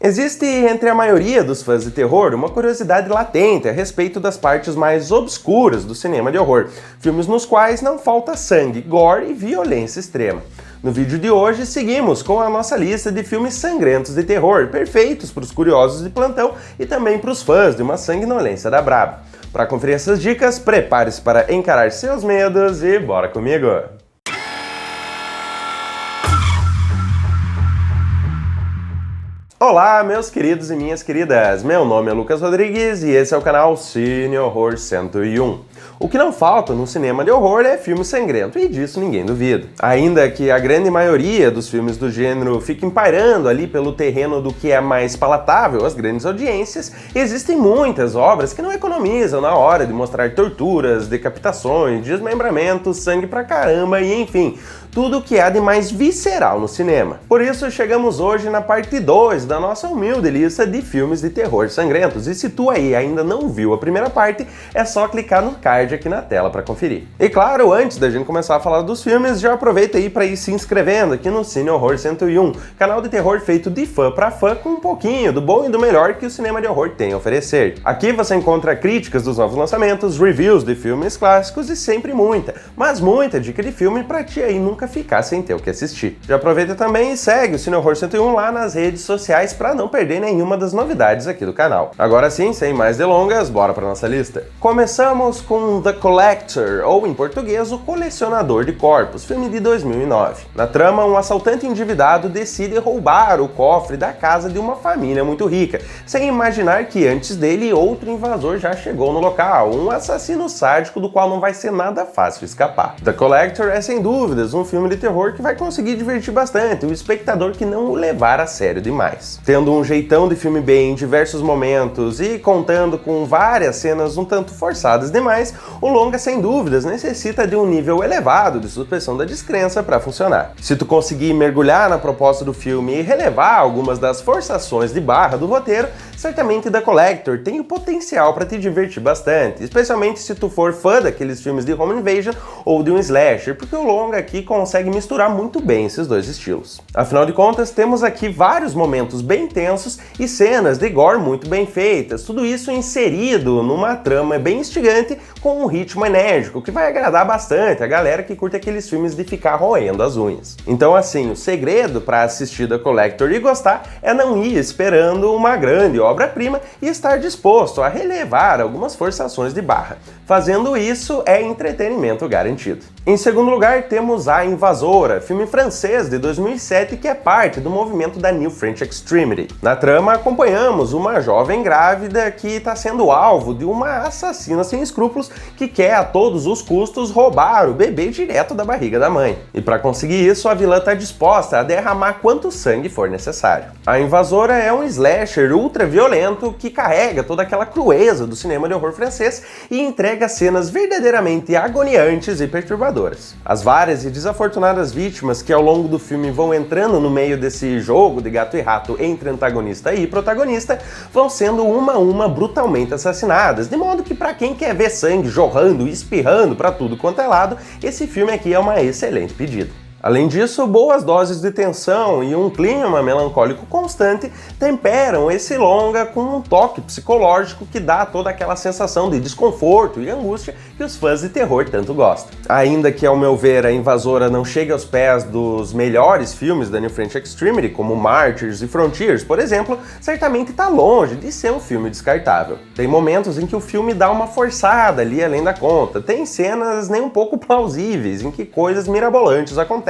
Existe entre a maioria dos fãs de terror uma curiosidade latente a respeito das partes mais obscuras do cinema de horror, filmes nos quais não falta sangue, gore e violência extrema. No vídeo de hoje, seguimos com a nossa lista de filmes sangrentos de terror, perfeitos para os curiosos de plantão e também para os fãs de uma sanguinolência da braba. Para conferir essas dicas, prepare-se para encarar seus medos e bora comigo! Olá, meus queridos e minhas queridas! Meu nome é Lucas Rodrigues e esse é o canal Cine Horror 101. O que não falta no cinema de horror é filme sangrento, e disso ninguém duvida. Ainda que a grande maioria dos filmes do gênero fiquem pairando ali pelo terreno do que é mais palatável às grandes audiências, existem muitas obras que não economizam na hora de mostrar torturas, decapitações, desmembramentos, sangue pra caramba e enfim, tudo o que há de mais visceral no cinema. Por isso, chegamos hoje na parte 2 da nossa humilde lista de filmes de terror sangrentos. E se tu aí ainda não viu a primeira parte, é só clicar no card aqui na tela para conferir. E claro, antes da gente começar a falar dos filmes, já aproveita aí para ir se inscrevendo aqui no Cine Horror 101, canal de terror feito de fã para fã com um pouquinho do bom e do melhor que o cinema de horror tem a oferecer. Aqui você encontra críticas dos novos lançamentos, reviews de filmes clássicos e sempre muita, mas muita dica de filme para ti aí nunca ficar sem ter o que assistir. Já aproveita também e segue o Cine Horror 101 lá nas redes sociais para não perder nenhuma das novidades aqui do canal. Agora sim, sem mais delongas, bora para nossa lista. Começamos com The Collector, ou em português, O Colecionador de Corpos, filme de 2009. Na trama, um assaltante endividado decide roubar o cofre da casa de uma família muito rica, sem imaginar que antes dele outro invasor já chegou no local, um assassino sádico do qual não vai ser nada fácil escapar. The Collector é sem dúvidas um filme de terror que vai conseguir divertir bastante o espectador que não o levar a sério demais. Tendo um jeitão de filme B em diversos momentos e contando com várias cenas um tanto forçadas demais, o longa sem dúvidas necessita de um nível elevado de suspensão da descrença para funcionar. Se tu conseguir mergulhar na proposta do filme e relevar algumas das forçações de barra do roteiro, certamente The Collector tem o potencial para te divertir bastante, especialmente se tu for fã daqueles filmes de home invasion ou de um slasher, porque o longa aqui consegue misturar muito bem esses dois estilos. Afinal de contas, temos aqui vários momentos bem tensos e cenas de gore muito bem feitas, tudo isso inserido numa trama bem instigante com um ritmo enérgico que vai agradar bastante a galera que curte aqueles filmes de ficar roendo as unhas. Então assim, o segredo para assistir The Collector e gostar é não ir esperando uma grande obra-prima e estar disposto a relevar algumas forçações de barra. Fazendo isso é entretenimento garantido. Em segundo lugar, temos A Invasora, filme francês de 2007 que é parte do movimento da New French Extremity. Na trama, acompanhamos uma jovem grávida que está sendo alvo de uma assassina sem escrúpulos que quer a todos os custos roubar o bebê direto da barriga da mãe. E para conseguir isso, a vilã está disposta a derramar quanto sangue for necessário. A Invasora é um slasher ultra violento que carrega toda aquela crueza do cinema de horror francês e entrega cenas verdadeiramente agoniantes e perturbadoras. As várias e desafortunadas vítimas que ao longo do filme vão entrando no meio desse jogo de gato e rato entre antagonista e protagonista vão sendo uma a uma brutalmente assassinadas, de modo que para quem quer ver sangue jorrando e espirrando para tudo quanto é lado, esse filme aqui é uma excelente pedida. Além disso, boas doses de tensão e um clima melancólico constante temperam esse longa com um toque psicológico que dá toda aquela sensação de desconforto e angústia que os fãs de terror tanto gostam. Ainda que, ao meu ver, A Invasora não chegue aos pés dos melhores filmes da New French Extremity, como Martyrs e Frontiers, por exemplo, certamente está longe de ser um filme descartável. Tem momentos em que o filme dá uma forçada ali além da conta, tem cenas nem um pouco plausíveis em que coisas mirabolantes acontecem,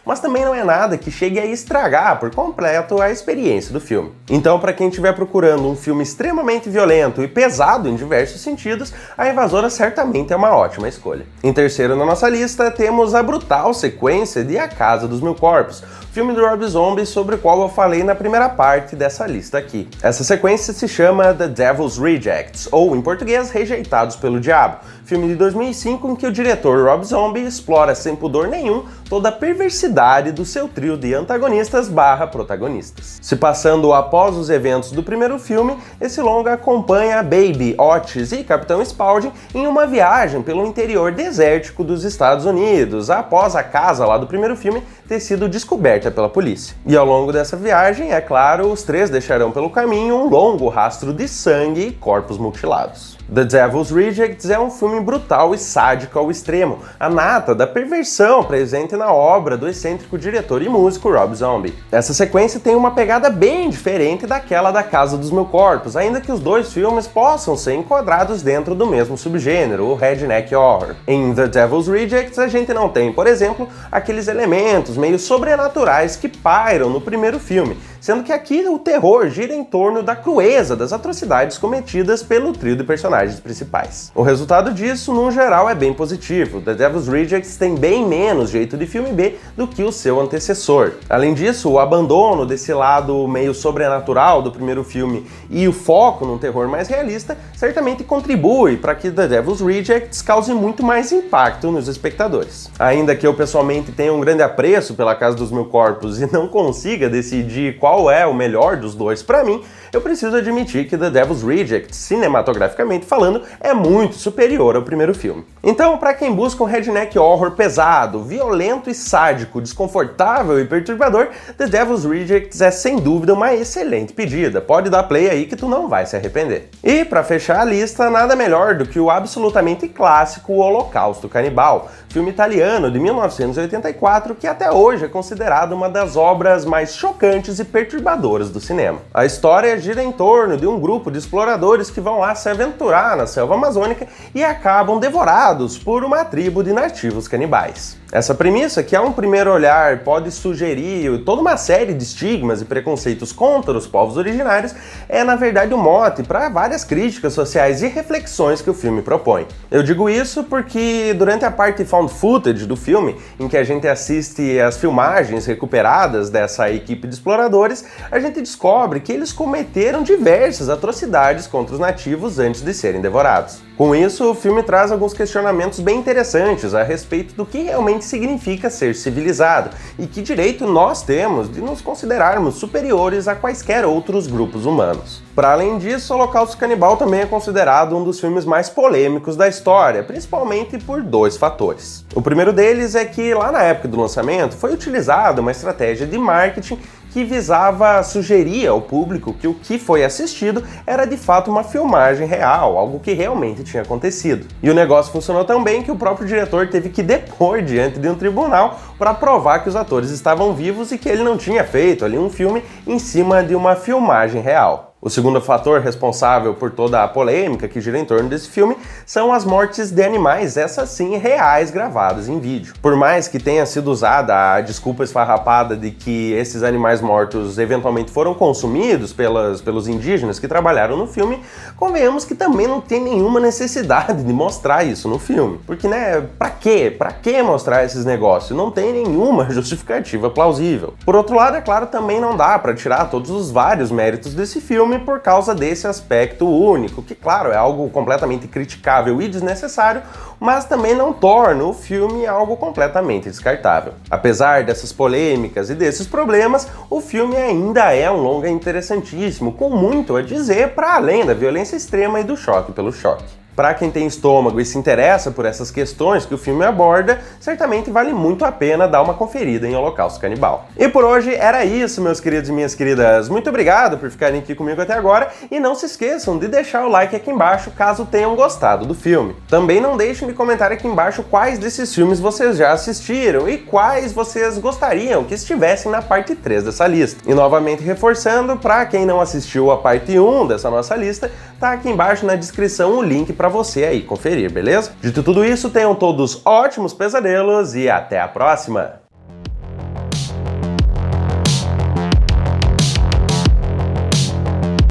mas também não é nada que chegue a estragar por completo a experiência do filme. Então, para quem estiver procurando um filme extremamente violento e pesado em diversos sentidos, A Invasora certamente é uma ótima escolha. Em terceiro na nossa lista, temos a brutal sequência de A Casa dos Mil Corpos, filme do Rob Zombie sobre o qual eu falei na primeira parte dessa lista aqui. Essa sequência se chama The Devil's Rejects, ou em português, Rejeitados pelo Diabo, filme de 2005 em que o diretor Rob Zombie explora sem pudor nenhum toda a perversidade do seu trio de antagonistas barra protagonistas. Se passando após os eventos do primeiro filme, esse longa acompanha Baby, Otis e Capitão Spaulding em uma viagem pelo interior desértico dos Estados Unidos, após a casa lá do primeiro filme ter sido descoberta pela polícia. E ao longo dessa viagem, é claro, os três deixarão pelo caminho um longo rastro de sangue e corpos mutilados. The Devil's Rejects é um filme brutal e sádico ao extremo, a nata da perversão presente na obra do excêntrico diretor e músico Rob Zombie. Essa sequência tem uma pegada bem diferente daquela da Casa dos Mil Corpos, ainda que os dois filmes possam ser enquadrados dentro do mesmo subgênero, o Redneck Horror. Em The Devil's Rejects a gente não tem, por exemplo, aqueles elementos meio sobrenaturais que pairam no primeiro filme, sendo que aqui o terror gira em torno da crueza das atrocidades cometidas pelo trio de personagens principais. O resultado disso, no geral, é bem positivo. The Devil's Rejects tem bem menos jeito de filme B do que o seu antecessor. Além disso, o abandono desse lado meio sobrenatural do primeiro filme e o foco num terror mais realista certamente contribui para que The Devil's Rejects cause muito mais impacto nos espectadores. Ainda que eu pessoalmente tenha um grande apreço pela Casa dos Mil Corpos e não consiga decidir qual é o melhor dos dois para mim, eu preciso admitir que The Devil's Rejects, cinematograficamente falando, é muito superior ao primeiro filme. Então, para quem busca um redneck horror pesado, violento e sádico, desconfortável e perturbador, The Devil's Rejects é sem dúvida uma excelente pedida. Pode dar play aí que tu não vai se arrepender. E para fechar a lista, nada melhor do que o absolutamente clássico O Holocausto Canibal, filme italiano de 1984 que até hoje é considerado uma das obras mais chocantes e perturbadoras do cinema. A história gira em torno de um grupo de exploradores que vão lá se aventurar na selva amazônica e acabam devorados por uma tribo de nativos canibais. Essa premissa, que a um primeiro olhar pode sugerir toda uma série de estigmas e preconceitos contra os povos originários, é na verdade o mote para várias críticas sociais e reflexões que o filme propõe. Eu digo isso porque durante a parte found footage do filme, em que a gente assiste as filmagens recuperadas dessa equipe de exploradores, a gente descobre que eles cometeram diversas atrocidades contra os nativos antes de serem devorados. Com isso, o filme traz alguns questionamentos bem interessantes a respeito do que realmente significa ser civilizado e que direito nós temos de nos considerarmos superiores a quaisquer outros grupos humanos. Para além disso, o Holocausto Canibal também é considerado um dos filmes mais polêmicos da história, principalmente por dois fatores. O primeiro deles é que, lá na época do lançamento, foi utilizada uma estratégia de marketing que visava sugerir ao público que o que foi assistido era de fato uma filmagem real, algo que realmente tinha acontecido. E o negócio funcionou tão bem que o próprio diretor teve que depor diante de um tribunal para provar que os atores estavam vivos e que ele não tinha feito ali um filme em cima de uma filmagem real. O segundo fator responsável por toda a polêmica que gira em torno desse filme são as mortes de animais, essas sim reais, gravadas em vídeo. Por mais que tenha sido usada a desculpa esfarrapada de que esses animais mortos eventualmente foram consumidos pelos indígenas que trabalharam no filme, convenhamos que também não tem nenhuma necessidade de mostrar isso no filme. Porque, né, pra quê? Pra que mostrar esses negócios? Não tem nenhuma justificativa plausível. Por outro lado, é claro, também não dá pra tirar todos os vários méritos desse filme por causa desse aspecto único, que claro, é algo completamente criticável e desnecessário, mas também não torna o filme algo completamente descartável. Apesar dessas polêmicas e desses problemas, o filme ainda é um longa interessantíssimo, com muito a dizer para além da violência extrema e do choque pelo choque. Para quem tem estômago e se interessa por essas questões que o filme aborda, certamente vale muito a pena dar uma conferida em Holocausto Canibal. E por hoje era isso, meus queridos e minhas queridas. Muito obrigado por ficarem aqui comigo até agora e não se esqueçam de deixar o like aqui embaixo caso tenham gostado do filme. Também não deixem de comentar aqui embaixo quais desses filmes vocês já assistiram e quais vocês gostariam que estivessem na parte 3 dessa lista. E novamente reforçando, para quem não assistiu a parte 1 dessa nossa lista, tá aqui embaixo na descrição o link para você aí conferir, beleza? Dito tudo isso, tenham todos ótimos pesadelos e até a próxima!